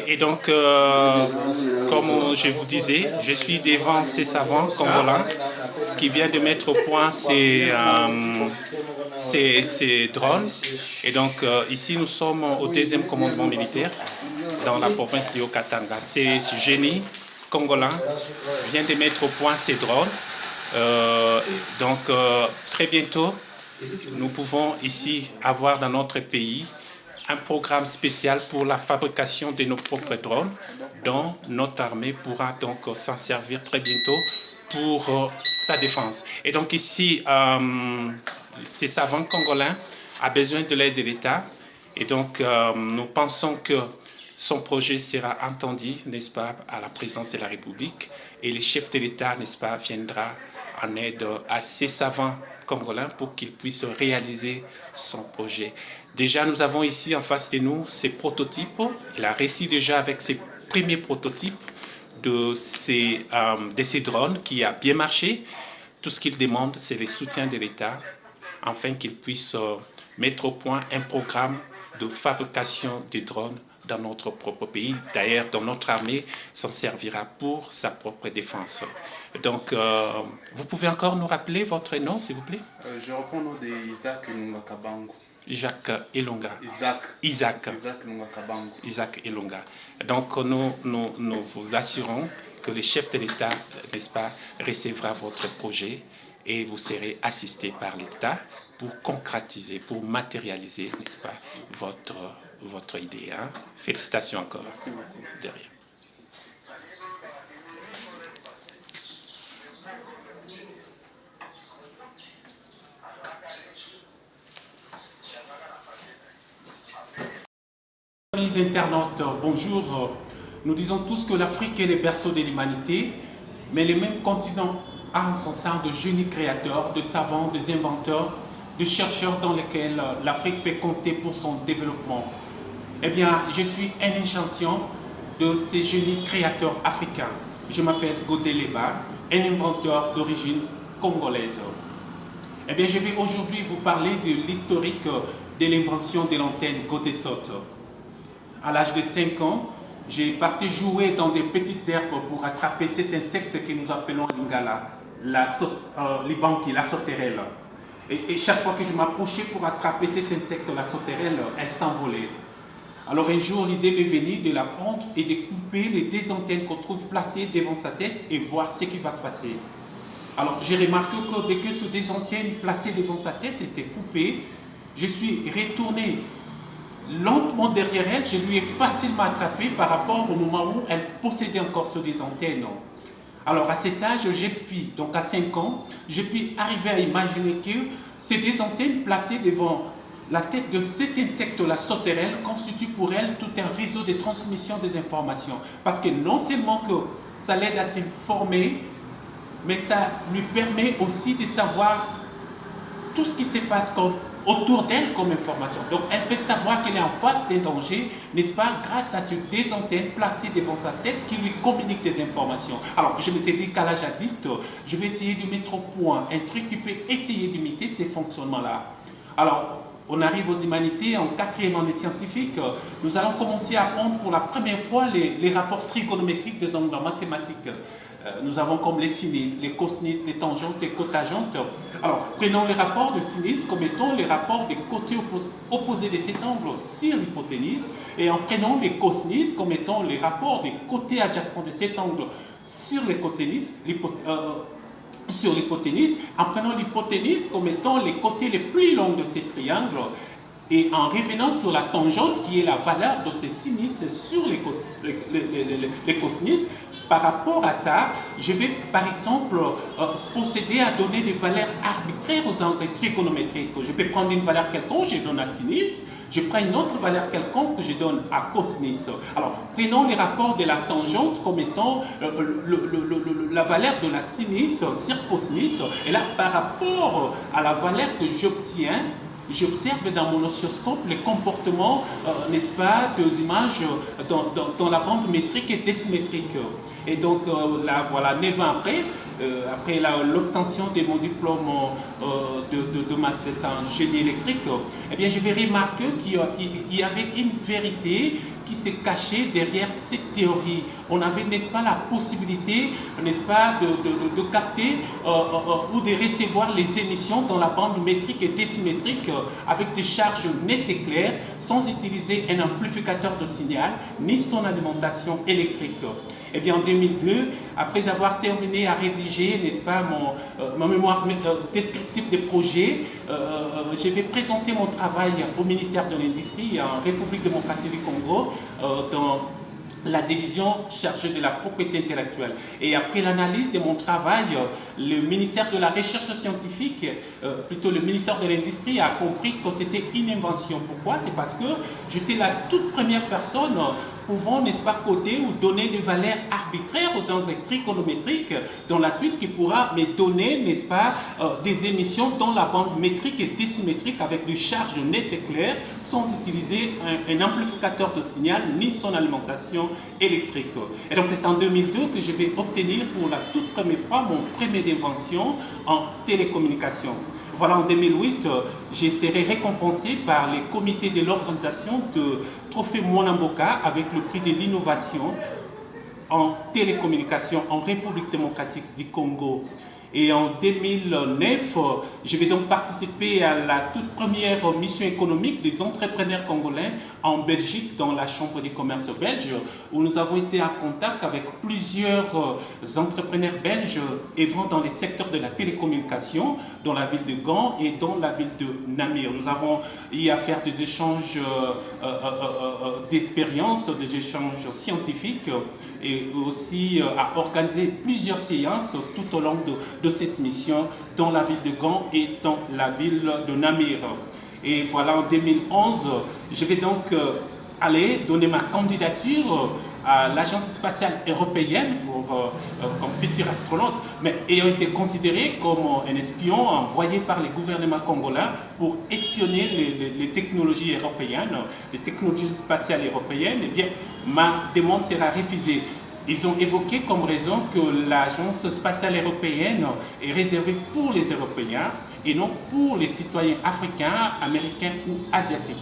Et donc, comme je vous disais, je suis devant ces savants congolais qui viennent de mettre au point ces drones. Et donc, ici, nous sommes au 2e commandement militaire dans la province de Haut-Katanga. Ces génies congolais viennent de mettre au point ces drones. Donc, très bientôt, nous pouvons ici avoir dans notre pays un programme spécial pour la fabrication de nos propres drones, dont notre armée pourra donc s'en servir très bientôt pour sa défense. Et donc ici, ces savants congolais ont besoin de l'aide de l'État. Et donc, nous pensons que son projet sera entendu, n'est-ce pas, à la présidence de la République. Et le chef de l'État, n'est-ce pas, viendra en aide à ces savants congolais pour qu'ils puissent réaliser son projet. Déjà, nous avons ici en face de nous ces prototypes. Il a réussi déjà avec ses premiers prototypes de ces drones qui a bien marché. Tout ce qu'il demande, c'est le soutien de l'État afin qu'il puisse mettre au point un programme de fabrication de drones dans notre propre pays. D'ailleurs, dans notre armée, s'en servira pour sa propre défense. Donc, vous pouvez encore nous rappeler votre nom, s'il vous plaît? Je reprends le nom d'Isaac Nungakabango. Jacques Elonga. Isaac Nungakabango. Isaac Elonga. Donc, nous vous assurons que le chef de l'État, n'est-ce pas, recevra votre projet et vous serez assisté par l'État pour concrétiser, pour matérialiser, n'est-ce pas, votre idée. Hein? Félicitations encore. Merci beaucoup. De rien. Amis internautes, bonjour. Nous disons tous que l'Afrique est le berceau de l'humanité, mais le même continent a en son sein de génies créateurs, de savants, des inventeurs, de chercheurs dans lesquels l'Afrique peut compter pour son développement. Eh bien, je suis un échantillon de ces génies créateurs africains. Je m'appelle Godé Leba, un inventeur d'origine congolaise. Eh bien, je vais aujourd'hui vous parler de l'historique de l'invention de l'antenne Godesot. À l'âge de 5 ans, j'ai parti jouer dans des petites herbes pour attraper cet insecte que nous appelons l'ingala, l'ibanki, la sauterelle. Et chaque fois que je m'approchais pour attraper cet insecte, la sauterelle, elle s'envolait. Alors un jour, l'idée m'est venue de la prendre et de couper les 2 antennes qu'on trouve placées devant sa tête et voir ce qui va se passer. Alors j'ai remarqué que dès que ces 2 antennes placées devant sa tête étaient coupées, je suis retourné lentement derrière elle, je lui ai facilement attrapé par rapport au moment où elle possédait encore ces 2 antennes. Alors à cet âge, j'ai pu, donc à 5 ans, j'ai pu arriver à imaginer que ces 2 antennes placées devant la tête de cet insecte, la sauterelle, constitue pour elle tout un réseau de transmission des informations. Parce que non seulement que ça l'aide à s'informer, mais ça lui permet aussi de savoir tout ce qui se passe autour d'elle comme information. Donc elle peut savoir qu'elle est en face d'un danger, n'est-ce pas, grâce à ces 2 antennes placées devant sa tête qui lui communiquent des informations. Alors je m'étais dit qu'à l'âge adulte, je vais essayer de mettre au point un truc qui peut essayer d'imiter ces fonctionnements-là. Alors, on arrive aux humanités, en 4e année scientifique, nous allons commencer à apprendre pour la première fois les rapports trigonométriques des angles en mathématiques. Nous avons comme les sinus, les cosinus, les tangentes, les cotangentes. Alors, prenons les rapports de sinus comme étant les rapports des côtés opposés de cet angle sur l'hypoténuse, et en prenant les cosinus comme étant les rapports des côtés adjacents de cet angle sur l'hypoténuse, en prenant l'hypoténuse comme étant les côtés les plus longs de ces triangles, et en revenant sur la tangente qui est la valeur de ces sinus sur les cosinus. Par rapport à ça, je vais par exemple procéder à donner des valeurs arbitraires aux angles trigonométriques. Je peux prendre une valeur quelconque, je donne à sinus. Je prends une autre valeur quelconque que je donne à cosinus. Alors, prenons les rapports de la tangente comme étant la valeur de la sinus sur cosinus. Et là, par rapport à la valeur que j'obtiens, j'observe dans mon oscilloscope les comportements, n'est-ce pas, des images dans la bande métrique et décimétrique. Et donc là, voilà, 9 ans après, après l'obtention de mon diplôme de master en génie électrique, eh bien, je vais remarquer qu'il y avait une vérité qui s'est cachée derrière cette théorie. On avait, n'est-ce pas, la possibilité, n'est-ce pas, de capter ou de recevoir les émissions dans la bande métrique et décimétrique avec des charges nettes et claires, sans utiliser un amplificateur de signal ni son alimentation électrique. Eh bien, en 2002, après avoir terminé à rédiger, n'est-ce pas, mon mémoire descriptif des projets, je vais présenter mon travail au ministère de l'Industrie en République démocratique du Congo, dans la division chargée de la propriété intellectuelle. Et après l'analyse de mon travail, le ministère de la Recherche scientifique, plutôt le ministère de l'Industrie, a compris que c'était une invention. Pourquoi? C'est parce que j'étais la toute première personne pouvant, n'est-ce pas, coder ou donner des valeurs arbitraires aux angles trigonométriques dans la suite qui pourra me donner, n'est-ce pas, des émissions dans la bande métrique et décimétrique avec des charges nettes et claires sans utiliser un amplificateur de signal ni son alimentation électrique. Et donc c'est en 2002 que je vais obtenir pour la toute première fois mon premier invention en télécommunication. Voilà, en 2008, je serai récompensé par les comités de l'organisation de Trophée Mwanamboka avec le prix de l'innovation en télécommunication en République démocratique du Congo. Et en 2009, je vais donc participer à la toute première mission économique des entrepreneurs congolais en Belgique, dans la Chambre du commerce belge, où nous avons été en contact avec plusieurs entrepreneurs belges œuvrant dans les secteurs de la télécommunication, dans la ville de Gand et dans la ville de Namur. Nous avons eu à faire des échanges d'expériences, des échanges scientifiques, et aussi à organiser plusieurs séances tout au long de cette mission dans la ville de Gand et dans la ville de Namur. Et voilà, en 2011, je vais donc aller donner ma candidature à l'Agence spatiale européenne comme futur astronaute, mais ayant été considéré comme un espion envoyé par les gouvernements congolais pour espionner les technologies européennes, les technologies spatiales européennes, eh bien, ma demande sera refusée. Ils ont évoqué comme raison que l'Agence spatiale européenne est réservée pour les Européens et non pour les citoyens africains, américains ou asiatiques.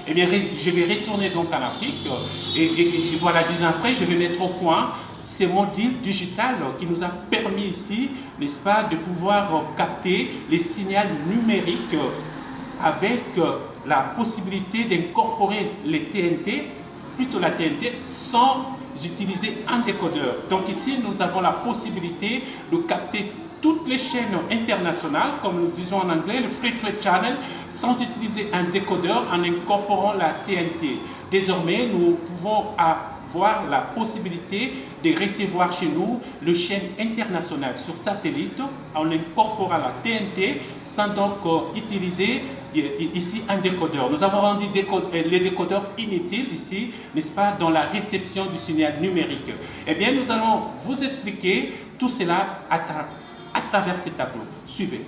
Eh bien, je vais retourner donc en Afrique et voilà, 10 ans après, je vais mettre au point ces modules digital qui nous a permis ici, n'est-ce pas, de pouvoir capter les signaux numériques avec la possibilité d'incorporer les TNT, plutôt la TNT, sans utiliser un décodeur. Donc ici, nous avons la possibilité de capter toutes les chaînes internationales, comme nous disons en anglais, le Free Trade Channel, sans utiliser un décodeur en incorporant la TNT. Désormais, nous pouvons avoir la possibilité de recevoir chez nous les chaînes internationales sur satellite en incorporant la TNT sans donc utiliser ici un décodeur. Nous avons rendu les décodeurs inutiles ici, n'est-ce pas, dans la réception du signal numérique. Eh bien, nous allons vous expliquer tout cela à travers ces tableaux. Suivez.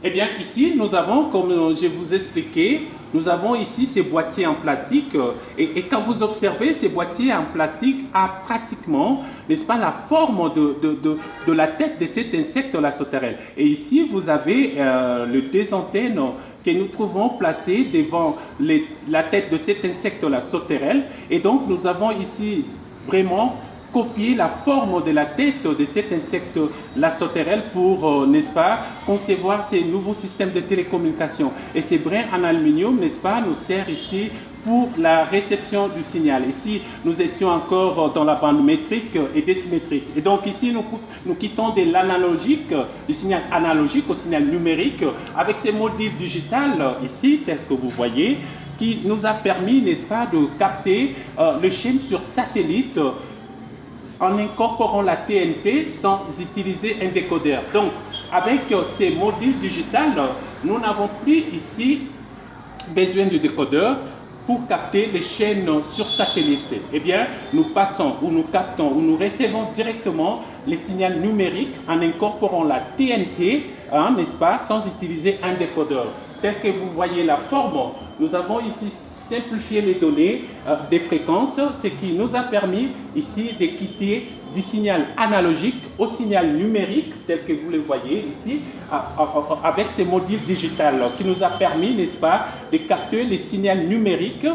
Eh bien, ici, nous avons, comme je vous expliquais, nous avons ici ces boîtiers en plastique. Et quand vous observez, ces boîtiers en plastique ont pratiquement, n'est-ce pas, la forme de la tête de cet insecte, la sauterelle. Et ici, vous avez les deux antennes que nous trouvons placées devant la tête de cet insecte, la sauterelle. Et donc, nous avons ici vraiment copier la forme de la tête de cet insecte, la sauterelle, pour, n'est-ce pas, concevoir ces nouveaux systèmes de télécommunication. Et ces brins en aluminium, n'est-ce pas, nous sert ici pour la réception du signal. Ici, nous étions encore dans la bande métrique et décimétrique. Et donc ici, nous quittons de l'analogique, du signal analogique au signal numérique, avec ces modules digital ici, tels que vous voyez, qui nous a permis, n'est-ce pas, de capter le chaîne sur satellite en incorporant la TNT sans utiliser un décodeur. Donc, avec ces modules digital, nous n'avons plus ici besoin de décodeur pour capter les chaînes sur satellite. Eh bien, nous passons ou nous captons ou nous recevons directement les signaux numériques en incorporant la TNT, n'est-ce pas, sans utiliser un décodeur. Tel que vous voyez la forme, nous avons ici simplifier les données des fréquences, ce qui nous a permis ici de quitter du signal analogique au signal numérique, tel que vous le voyez ici, avec ces modules digitales qui nous a permis, n'est-ce pas, de capter les signaux numériques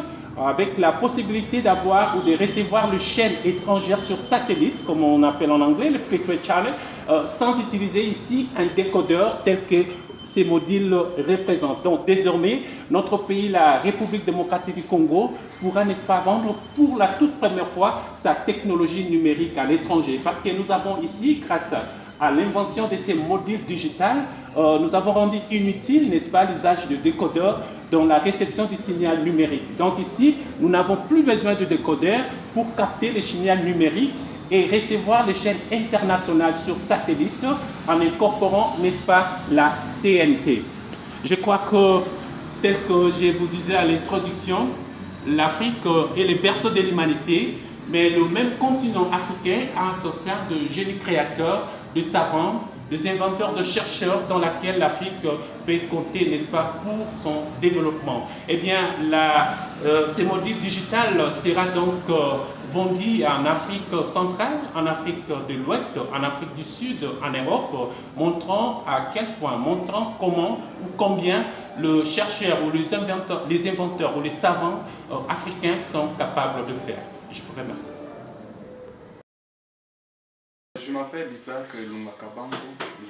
avec la possibilité d'avoir ou de recevoir les chaînes étrangères sur satellite, comme on appelle en anglais, le Free Trade Channel, sans utiliser ici un décodeur tel que ces modules représentent. Donc désormais, notre pays, la République démocratique du Congo, pourra, n'est-ce pas, vendre pour la toute première fois sa technologie numérique à l'étranger. Parce que nous avons ici, grâce à l'invention de ces modules digitales, nous avons rendu inutile, n'est-ce pas, l'usage de décodeurs dans la réception du signal numérique. Donc ici, nous n'avons plus besoin de décodeurs pour capter le signal numérique et recevoir les chaînes internationales sur satellite en incorporant, n'est-ce pas, la TNT. Je crois que, tel que je vous disais à l'introduction, l'Afrique est le berceau de l'humanité, mais le même continent africain a un social de génie créateurs, de savants, des inventeurs, de chercheurs dans laquelle l'Afrique peut compter, n'est-ce pas, pour son développement. Eh bien, ces modules digitales sera donc vendu en Afrique centrale, en Afrique de l'Ouest, en Afrique du Sud, en Europe, montrant à quel point, montrant comment ou combien le chercheur ou les inventeurs ou les savants africains sont capables de faire. Je vous remercie. Je m'appelle Isaac Lumakabango,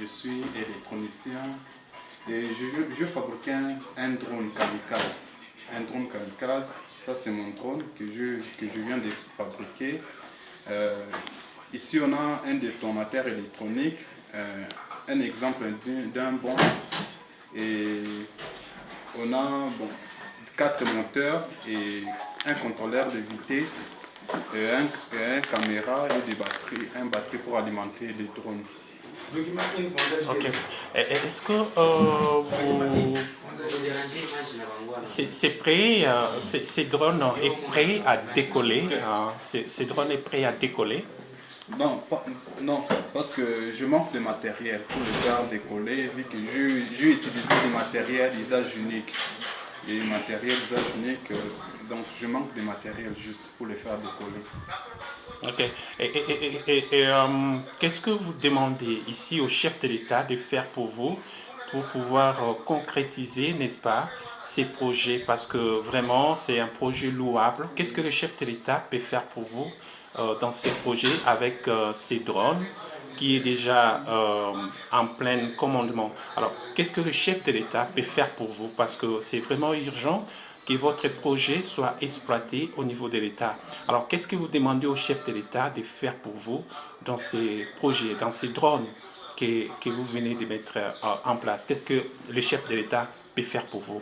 je suis électronicien et je fabrique un drone kamikaze. Un drone kamikaze, ça c'est mon drone que je viens de fabriquer. Ici on a un détonateur électronique, un exemple d'un bon, et on a 4 moteurs et un contrôleur de vitesse. Un caméra et des batteries, un batterie pour alimenter les drones. Ok. Est-ce que c'est prêt, ces drones est prêt à décoller, ces drones est prêt à décoller? Non, non, parce que je manque de matériel pour les faire décoller, vu que j'ai utilisé du matériel d'usage unique. Et matériel d'usage unique, donc je manque de matériel juste pour les faire décoller. Ok. Qu'est-ce que vous demandez ici au chef de l'État de faire pour vous, pour pouvoir concrétiser, n'est-ce pas, ces projets? Parce que vraiment, c'est un projet louable. Qu'est-ce que le chef de l'État peut faire pour vous dans ces projets avec ces drones qui est déjà en plein commandement? Alors, qu'est-ce que le chef de l'État peut faire pour vous? Parce que c'est vraiment urgent que votre projet soit exploité au niveau de l'État. Alors, qu'est-ce que vous demandez au chef de l'État de faire pour vous dans ces projets, dans ces drones que vous venez de mettre en place? Qu'est-ce que le chef de l'État peut faire pour vous?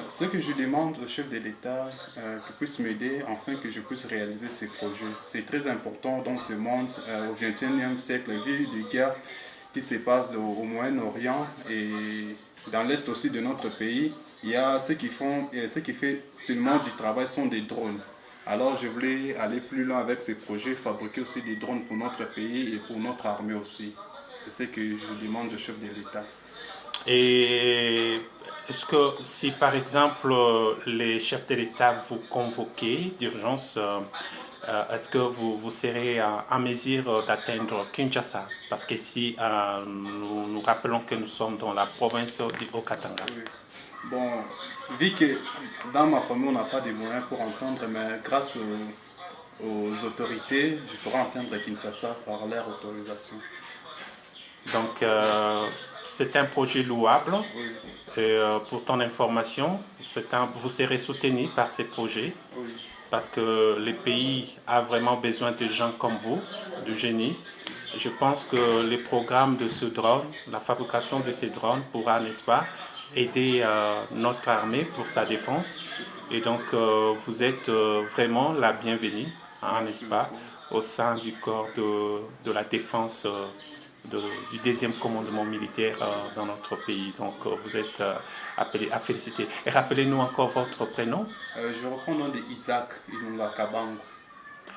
Ce que je demande au chef de l'État, qu'il puisse m'aider afin que je puisse réaliser ces projets. C'est très important dans ce monde, au XXIe siècle, vu des guerres qui se passent au Moyen-Orient et dans l'Est aussi de notre pays. Il y a ce qui fait tellement du travail sont des drones. Alors je voulais aller plus loin avec ces projets, fabriquer aussi des drones pour notre pays et pour notre armée aussi. C'est ce que je demande au chef de l'État. Et est-ce que si par exemple les chefs de l'État vous convoquent d'urgence, est-ce que vous serez en mesure d'atteindre Kinshasa? Parce qu'ici, nous rappelons que nous sommes dans la province du Haut-Katanga. Oui. Bon, vu que dans ma famille, on n'a pas de moyens pour entendre, mais grâce aux autorités, je pourrai entendre Kinshasa par leur autorisation. Donc, c'est un projet louable. Oui. Et pour ton information, vous serez soutenu par ces projets. Oui. Parce que le pays a vraiment besoin de gens comme vous, de génies. Je pense que les programmes de ce drone, la fabrication de ces drones pourra, n'est-ce pas, aider notre armée pour sa défense. Et donc, vous êtes vraiment la bienvenue, hein, n'est-ce pas, au sein du corps de la défense du deuxième commandement militaire dans notre pays. Donc, vous êtes appelé à féliciter. Et rappelez-nous encore votre prénom. Je reprends le nom de Isaac Lumakabango.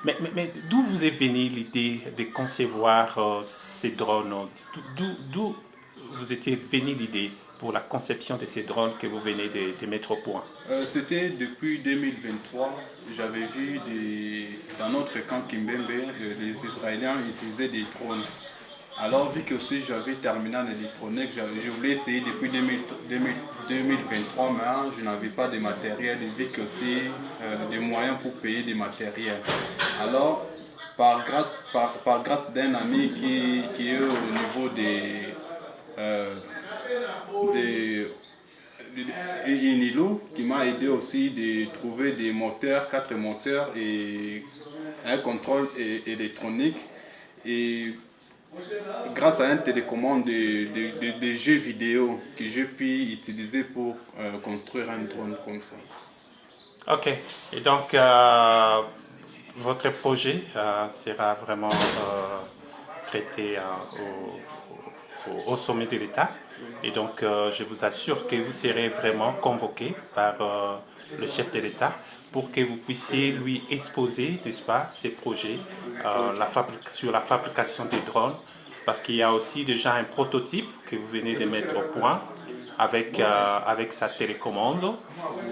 Mais d'où vous est venue l'idée de concevoir ces drones? D'où vous étiez venu l'idée pour la conception de ces drones que vous venez de mettre au point? C'était depuis 2023. J'avais vu dans notre camp Kimbembe, les Israéliens utilisaient des drones. Alors, vu que aussi j'avais terminé en électronique, je voulais essayer depuis 2023, mais je n'avais pas de matériel et vu que aussi des moyens pour payer des matériels. Alors, par grâce d'un ami qui est au niveau des Inilo, qui m'a aidé aussi de trouver des moteurs, 4 moteurs et un contrôle électronique. Et grâce à un télécommande de jeux vidéo que j'ai pu utiliser pour construire un drone comme ça. Ok, et donc votre projet sera vraiment traité au sommet de l'État. Et donc je vous assure que vous serez vraiment convoqué par le chef de l'État pour que vous puissiez lui exposer, n'est-ce pas, ses projets sur la fabrication des drones, parce qu'il y a aussi déjà un prototype que vous venez de mettre au point avec sa télécommande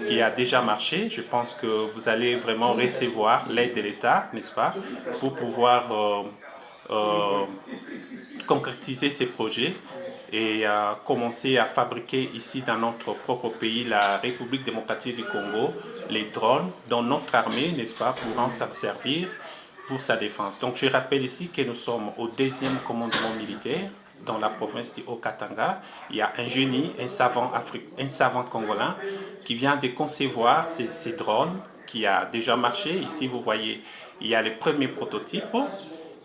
qui a déjà marché. Je pense que vous allez vraiment recevoir l'aide de l'État, n'est-ce pas, pour pouvoir concrétiser ces projets et commencer à fabriquer ici dans notre propre pays, la République démocratique du Congo, les drones dont notre armée, n'est-ce pas, pourra s'en servir pour sa défense. Donc je rappelle ici que nous sommes au 2e commandement militaire dans la province du Haut-Katanga. Il y a un génie, un savant congolais qui vient de concevoir ces drones qui a déjà marché. Ici vous voyez, il y a les premiers prototypes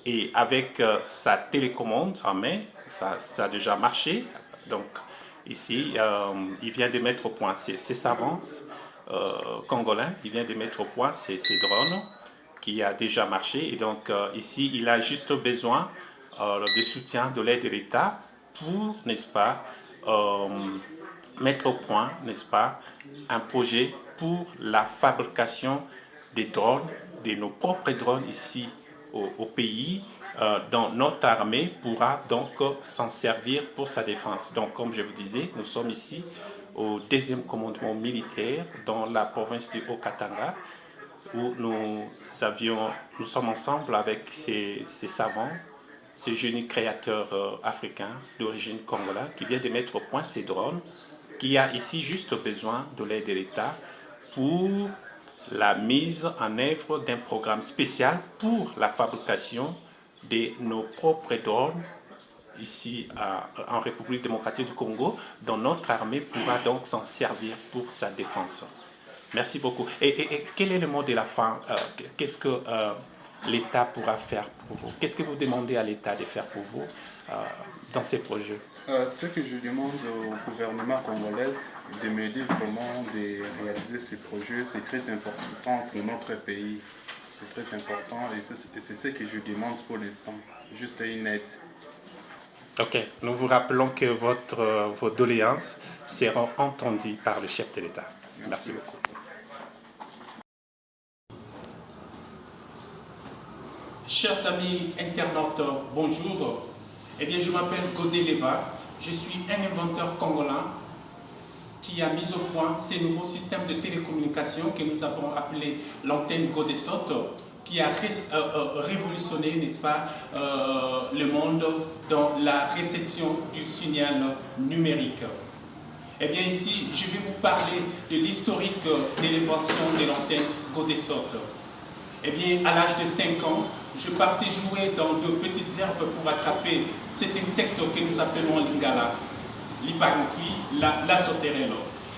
et avec sa télécommande en main, ça a déjà marché. Donc ici, il vient de mettre au point ces savants congolais, il vient de mettre au point ces drones qui a déjà marché. Et donc ici, il a juste besoin de soutien de l'aide de l'État pour, n'est-ce pas, mettre au point, n'est-ce pas, un projet pour la fabrication des drones, de nos propres drones ici au pays, dont notre armée pourra donc s'en servir pour sa défense. Donc, comme je vous disais, nous sommes ici au 2e commandement militaire dans la province du Haut-Katanga, où nous sommes ensemble avec ces savants, ces génies créateurs africains d'origine congolaise qui viennent de mettre au point ces drones, qui a ici juste besoin de l'aide de l'État pour la mise en œuvre d'un programme spécial pour la fabrication de nos propres drones ici en République démocratique du Congo, dont notre armée pourra donc s'en servir pour sa défense. Merci beaucoup. Et quel est le mot de la fin? Qu'est-ce que l'État pourra faire pour vous? Qu'est-ce que vous demandez à l'État de faire pour vous dans ces projets? Ce que je demande au gouvernement congolais de m'aider vraiment de réaliser ces projets, c'est très important pour notre pays. C'est très important et c'est ce que je demande pour l'instant, juste une aide. Ok, nous vous rappelons que vos doléances seront entendues par le chef de l'État. Merci beaucoup. Chers amis internautes, bonjour. Eh bien, je m'appelle Godé Leba. Je suis un inventeur congolais qui a mis au point ces nouveaux systèmes de télécommunication que nous avons appelés l'antenne Godesot, qui a révolutionné, n'est-ce pas, le monde dans la réception du signal numérique. Eh bien, ici, je vais vous parler de l'historique de l'invention de l'antenne Godesot. Eh bien, à l'âge de 5 ans, je partais jouer dans de petites herbes pour attraper cet insecte que nous appelons l'ingala, l'Iparuki, la sauterelle.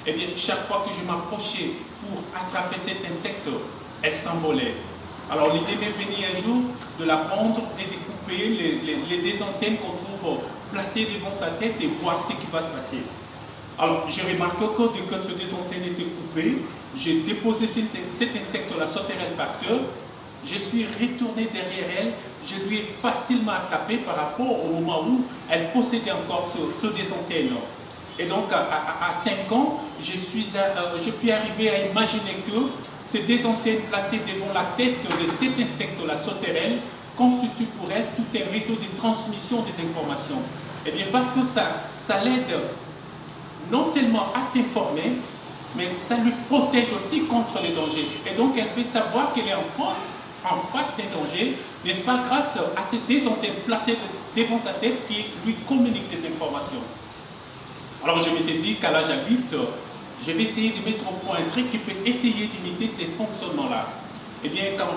Eh bien, chaque fois que je m'approchais pour attraper cet insecte, elle s'envolait. Alors, l'idée m'est venue un jour de la prendre et de couper les deux antennes qu'on trouve placées devant sa tête et voir ce qui va se passer. Alors, j'ai remarqué que ces deux antennes étaient coupées. J'ai déposé cet insecte, la sauterelle par terre. Je suis retourné derrière elle. Je lui ai facilement attrapé par rapport au moment où elle possédait encore ce deux antennes. Et donc, à 5 ans, je puis arriver à imaginer que ces deux antennes placées devant la tête de cet insecte, la sauterelle, constituent pour elle tout un réseau de transmission des informations. Eh bien, parce que ça l'aide non seulement à s'informer, mais ça lui protège aussi contre les dangers. Et donc elle peut savoir qu'elle est en face d'un danger, n'est-ce pas, grâce à ces antennes placées devant sa tête qui lui communiquent des informations. Alors je m'étais dit qu'à l'âge adulte, je vais essayer de mettre au point un truc qui peut essayer d'imiter ces fonctionnements-là. Eh bien, quand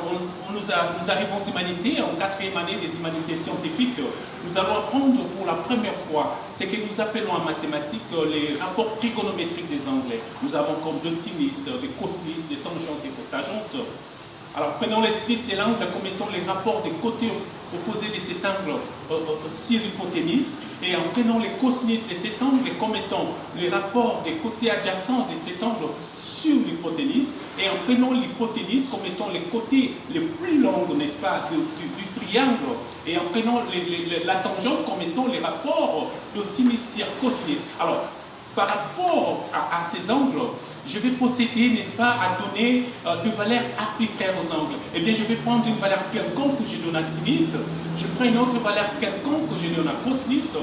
nous arrivons aux humanités, en 4e année des humanités scientifiques, nous allons apprendre pour la première fois ce que nous appelons en mathématiques les rapports trigonométriques des angles. Nous avons comme deux sinus, des cosinus, des tangentes et des tangentes. Alors, prenons les sinus de l'angle comme étant les rapports des côtés opposés de cet angle sur l'hypoténuse, et en prenant les cosinus de cet angle comme étant les rapports des côtés adjacents de cet angle sur l'hypoténuse, et en prenant l'hypoténuse comme étant les côtés les plus longs, n'est-ce pas, du triangle, et en prenant la tangente comme étant les rapports de sinus sur cosinus. Alors, par rapport à ces angles, je vais procéder, n'est-ce pas, à donner des valeurs arbitraires aux angles. Eh bien, je vais prendre une valeur quelconque que je donne à sinus, je prends une autre valeur quelconque que je donne à cosinus.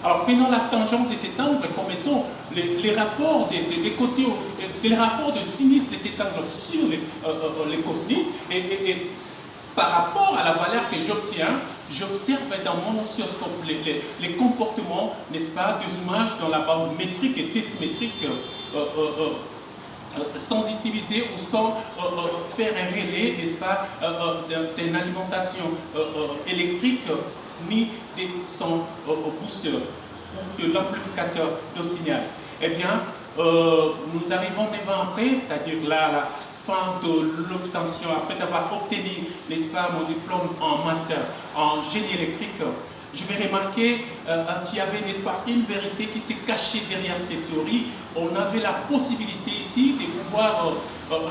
Alors, prenons la tangente de cet angle comme étant les rapports des côtés, les rapports de sinus de cet angle sur les cosinus, et par rapport à la valeur que j'obtiens, j'observe dans mon oscilloscope les comportements, n'est-ce pas, des images dans la bande métrique et décimétrique, sans utiliser ou sans faire un relais, n'est-ce pas, d'une alimentation électrique, ni des sons boosters ou de l'amplificateur de signal. Eh bien, nous arrivons 9 ans après, c'est-à-dire là, la fin de l'obtention, après avoir obtenu, n'est-ce pas, mon diplôme en master en génie électrique, je vais remarquer qu'il y avait, n'est-ce pas, une vérité qui s'est cachée derrière cette théorie. On avait la possibilité ici de pouvoir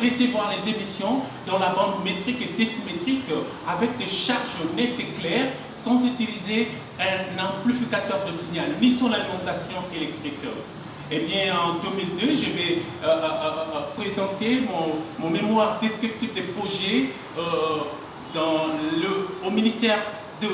recevoir les émissions dans la bande métrique et décimétrique avec des charges nettes et claires, sans utiliser un amplificateur de signal, ni son alimentation électrique. Eh bien, en 2002, je vais présenter mon mémoire descriptif des projets au ministère de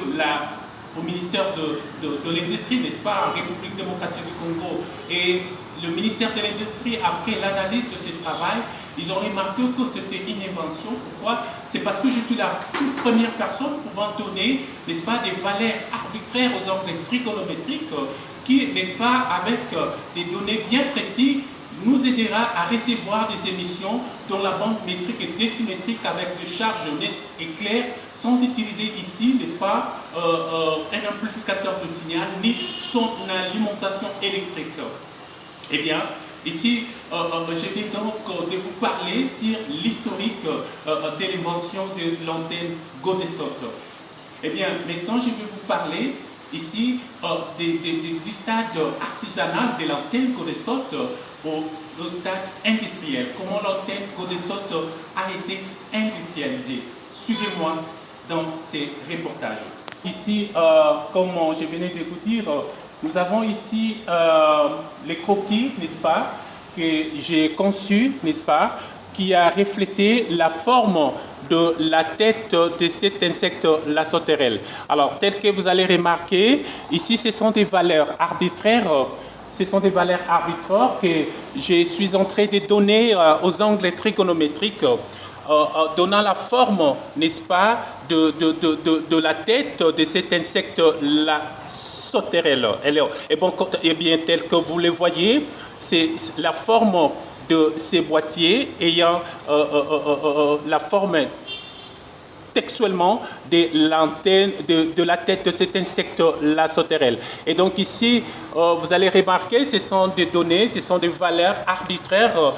l'Industrie, n'est-ce pas, en République démocratique du Congo. Et le ministère de l'Industrie, après l'analyse de ce travail, ils ont remarqué que c'était une invention. Pourquoi? C'est parce que je suis la toute première personne pouvant donner, n'est-ce pas, des valeurs arbitraires aux angles trigonométriques qui, n'est-ce pas, avec des données bien précises, nous aidera à recevoir des émissions dans la bande métrique et décimétrique avec des charges nettes et claires, sans utiliser ici, n'est-ce pas, un amplificateur de signal, ni son alimentation électrique. Eh bien, ici, je vais donc de vous parler sur l'historique de l'invention de l'antenne Godesot. Eh bien, maintenant, je vais vous parler ici du stade artisanal de l'antenne Godesot au stade industriel. Comment l'antenne Godesot a été industrialisée. Suivez-moi dans ces reportages. Ici, comme je venais de vous dire, nous avons ici les croquis, n'est-ce pas, que j'ai conçus, n'est-ce pas, qui a reflété la forme de la tête de cet insecte, la sauterelle. Alors, tel que vous allez remarquer, ici, ce sont des valeurs arbitraires. Ce sont des valeurs arbitraires que je suis en train de donner aux angles trigonométriques, donnant la forme, n'est-ce pas, de la tête de cet insecte, la sauterelle. Et bien, tel que vous le voyez, c'est la forme de ces boîtiers ayant la forme textuellement de l'antenne, de la tête de cet insecte, la sauterelle. Et donc ici, vous allez remarquer, ce sont des données, ce sont des valeurs arbitraires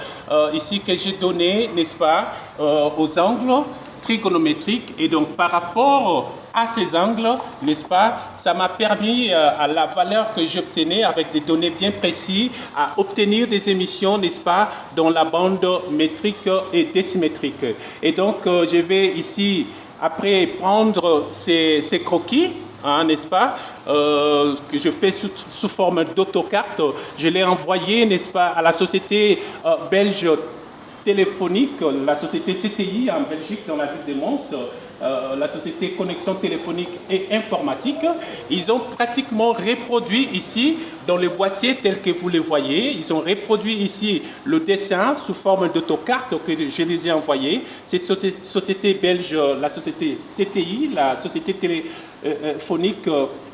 ici que j'ai données, n'est-ce pas, aux angles trigonométriques. Et donc par rapport à ces angles, n'est-ce pas, ça m'a permis à la valeur que j'obtenais avec des données bien précises à obtenir des émissions, n'est-ce pas, dans la bande métrique et décimétrique. Et donc je vais ici après prendre ces croquis, hein, n'est-ce pas, que je fais sous forme d'autocarte. Je l'ai envoyé, n'est-ce pas, à la société belge téléphonique, la société CTI en Belgique, dans la ville de Mons, la société Connexion téléphonique et informatique. Ils ont pratiquement reproduit ici dans le boîtier tel que vous le voyez. Ils ont reproduit ici le dessin sous forme d'autocarte que je les ai envoyés. Cette société belge, la société CTI, la société téléphonique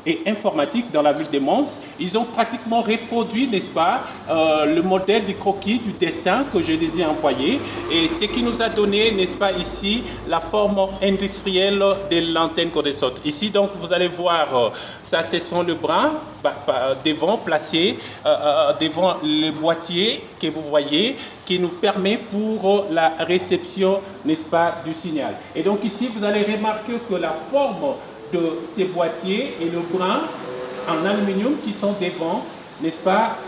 et informatique dans la ville de Mons, ils ont pratiquement reproduit, n'est-ce pas, le modèle du croquis, du dessin que je les ai envoyé, et ce qui nous a donné, n'est-ce pas, ici, la forme industrielle de l'antenne Codesot. Ici, donc, vous allez voir, ça, ce sont le bras devant, placé devant le boîtier que vous voyez, qui nous permet pour la réception, n'est-ce pas, du signal. Et donc ici, vous allez remarquer que la forme de ces boîtiers et le brin en aluminium qui sont devant, n'est-ce pas,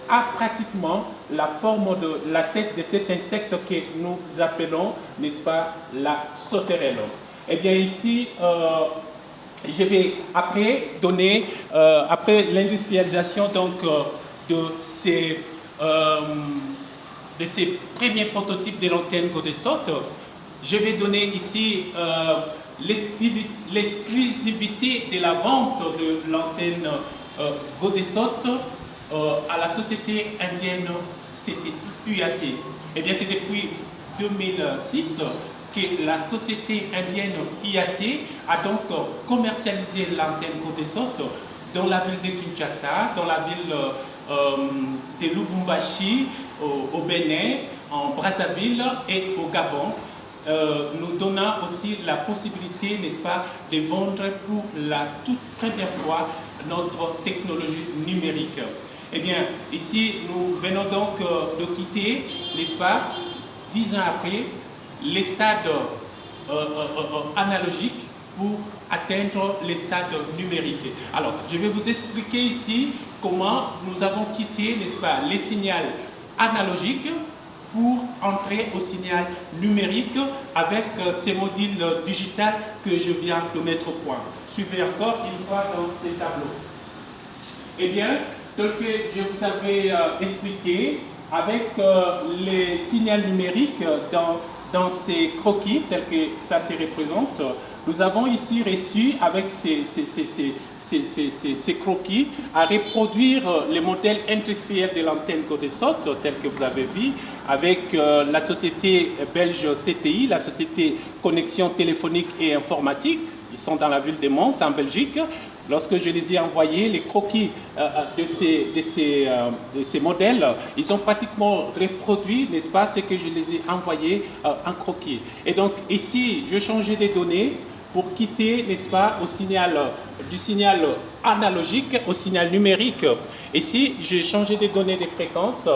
a pratiquement la forme de la tête de cet insecte que nous appelons, n'est-ce pas, la sauterelle. Eh bien ici, je vais après donner, après l'industrialisation donc de ces premiers prototypes de l'antenne Codesot, je vais donner ici l'exclusivité de la vente de l'antenne Codesot à la société indienne UAC. Eh bien, c'est depuis 2006 que la société indienne IAC a donc commercialisé l'antenne Codesot dans la ville de Kinshasa, dans la ville de Lubumbashi, au Bénin, en Brazzaville et au Gabon. Nous donnant aussi la possibilité, n'est-ce pas, de vendre pour la toute première fois notre technologie numérique. Eh bien, ici, nous venons donc de quitter, n'est-ce pas, 10 ans après, les stades analogiques pour atteindre les stades numériques. Alors, je vais vous expliquer ici comment nous avons quitté, n'est-ce pas, les signaux analogiques pour entrer au signal numérique avec ces modules digitales que je viens de mettre au point. Suivez encore une fois dans ces tableaux. Eh bien, tel que je vous avais expliqué, avec les signaux numériques dans ces croquis, tels que ça se représente, nous avons ici reçu avec ces croquis à reproduire les modèles industriels de l'antenne Codesot, tel que vous avez vu, avec la société belge CTI, la société Connexion téléphonique et informatique. Ils sont dans la ville de Mons, en Belgique. Lorsque je les ai envoyés, les croquis de ces modèles, ils ont pratiquement reproduit, n'est-ce pas, ce que je les ai envoyés en croquis. Et donc ici, je changeais des données pour quitter, n'est-ce pas, du signal analogique au signal numérique. Ici, j'ai changé des données de fréquence,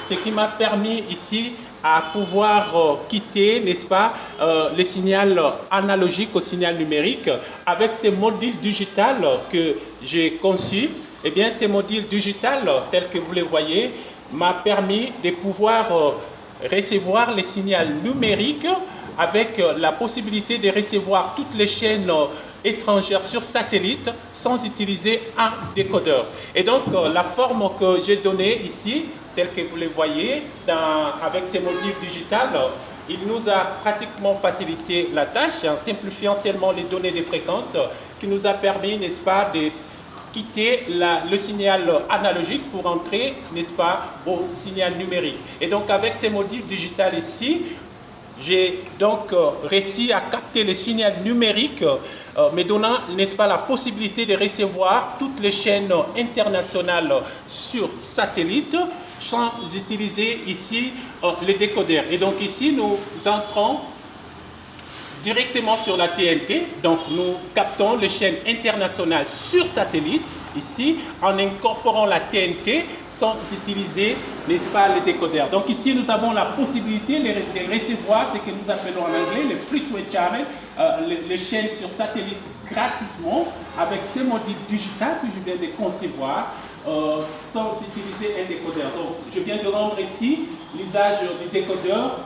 ce qui m'a permis ici à pouvoir quitter, n'est-ce pas, le signal analogique au signal numérique avec ces modules digitales que j'ai conçus. Eh bien, ces modules digitales, tels que vous les voyez, m'a permis de pouvoir recevoir les signaux numériques avec la possibilité de recevoir toutes les chaînes étrangères sur satellite sans utiliser un décodeur. Et donc, la forme que j'ai donnée ici, telle que vous les voyez, avec ces modules digitales, il nous a pratiquement facilité la tâche en simplifiant seulement les données de fréquence qui nous a permis, n'est-ce pas, de quitter le signal analogique pour entrer, n'est-ce pas, au signal numérique. Et donc, avec ces modules digitales ici, j'ai donc réussi à capter le signal numérique, me donnant, n'est-ce pas, la possibilité de recevoir toutes les chaînes internationales sur satellite sans utiliser ici le décodeur. Et donc ici, nous entrons directement sur la TNT, donc nous captons les chaînes internationales sur satellite, ici, en incorporant la TNT sans utiliser, n'est-ce pas, les décodeurs. Donc ici, nous avons la possibilité de recevoir ce que nous appelons en anglais les free-to-air channels, les chaînes sur satellite gratuitement, avec ces modules digitales que je viens de concevoir, sans utiliser un décodeur. Donc je viens de rendre ici l'usage du décodeur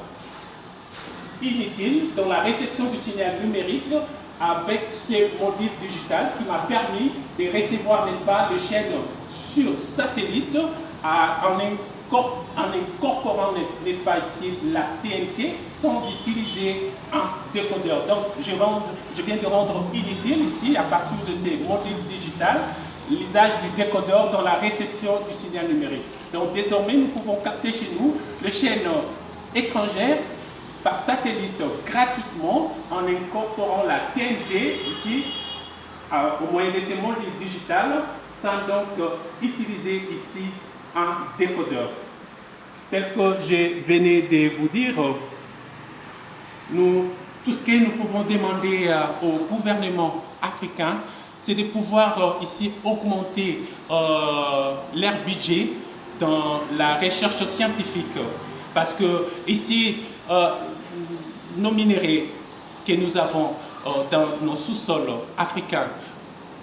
inutile dans la réception du signal numérique avec ce module digital qui m'a permis de recevoir, n'est-ce pas, les chaînes sur satellite en incorporant, n'est-ce pas, ici la TNT sans utiliser un décodeur. Donc je viens de rendre inutile ici à partir de ces modules digitales l'usage du décodeur dans la réception du signal numérique. Donc désormais, nous pouvons capter chez nous les chaînes étrangères par satellite gratuitement en incorporant la TNT ici au moyen de ces modes digital sans donc utiliser ici un décodeur. Tel que je venais de vous dire, tout ce que nous pouvons demander au gouvernement africain, c'est de pouvoir ici augmenter leur budget dans la recherche scientifique. Parce que ici, nos minéraux que nous avons dans nos sous-sols africains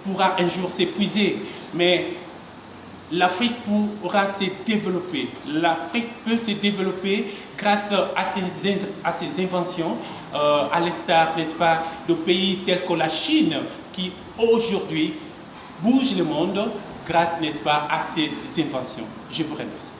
pourra un jour s'épuiser, mais l'Afrique pourra se développer. L'Afrique peut se développer grâce à ses inventions, à l'instar, n'est-ce pas, de pays tels que la Chine, qui aujourd'hui bouge le monde grâce, n'est-ce pas, à ses inventions. Je vous remercie.